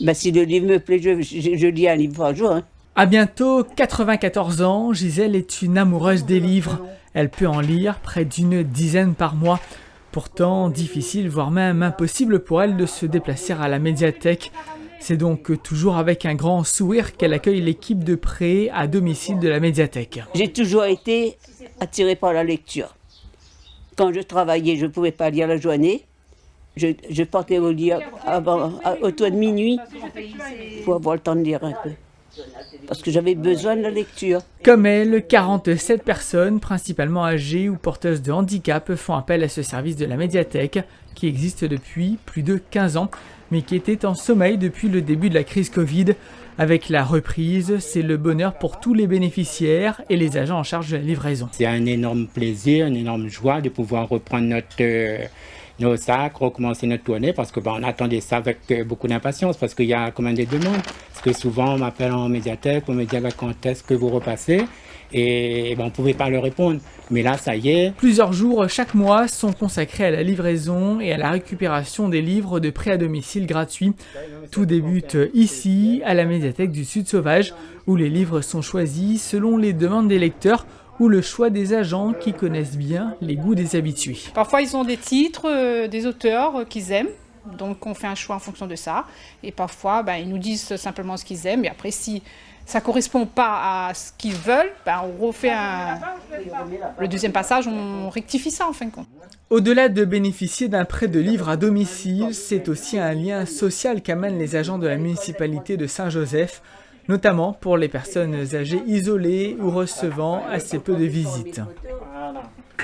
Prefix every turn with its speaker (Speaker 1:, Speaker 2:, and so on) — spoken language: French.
Speaker 1: Ben, si le livre me plaît, je lis un livre par jour. Hein.
Speaker 2: À bientôt 94 ans, Gisèle est une amoureuse des livres. Elle peut en lire près d'une dizaine par mois. Pourtant, difficile, voire même impossible pour elle de se déplacer à la médiathèque. C'est donc toujours avec un grand sourire qu'elle accueille l'équipe de prêt à domicile de la médiathèque.
Speaker 1: J'ai toujours été attirée par la lecture. Quand je travaillais, je ne pouvais pas lire la journée. Je partais au lit autour de minuit pour avoir le temps de lire un peu. Parce que j'avais besoin de la lecture.
Speaker 2: Comme elle, 47 personnes, principalement âgées ou porteuses de handicap, font appel à ce service de la médiathèque qui existe depuis plus de 15 ans, mais qui était en sommeil depuis le début de la crise Covid. Avec la reprise, c'est le bonheur pour tous les bénéficiaires et les agents en charge de la livraison.
Speaker 3: C'est un énorme plaisir, une énorme joie de pouvoir reprendre nos sacs, recommencer notre tournée parce que on attendait ça avec beaucoup d'impatience parce qu'il y a quand même des demandes. Parce que souvent on m'appelle en médiathèque, on me dit quand est-ce que vous repassez et on ne pouvait pas leur répondre. Mais là, ça y est.
Speaker 2: Plusieurs jours chaque mois sont consacrés à la livraison et à la récupération des livres de prêt à domicile gratuits. Tout débute ici, à la médiathèque du Sud Sauvage, où les livres sont choisis selon les demandes des lecteurs ou le choix des agents qui connaissent bien les goûts des habitués.
Speaker 4: Parfois, ils ont des titres, des auteurs qu'ils aiment. Donc, on fait un choix en fonction de ça. Et parfois, ils nous disent simplement ce qu'ils aiment. Et après, si ça ne correspond pas à ce qu'ils veulent, on refait le deuxième passage, on rectifie ça en fin de compte.
Speaker 2: Au-delà de bénéficier d'un prêt de livres à domicile, c'est aussi un lien social qu'amènent les agents de la municipalité de Saint-Joseph, notamment pour les personnes âgées isolées ou recevant assez peu de visites.
Speaker 3: Voilà.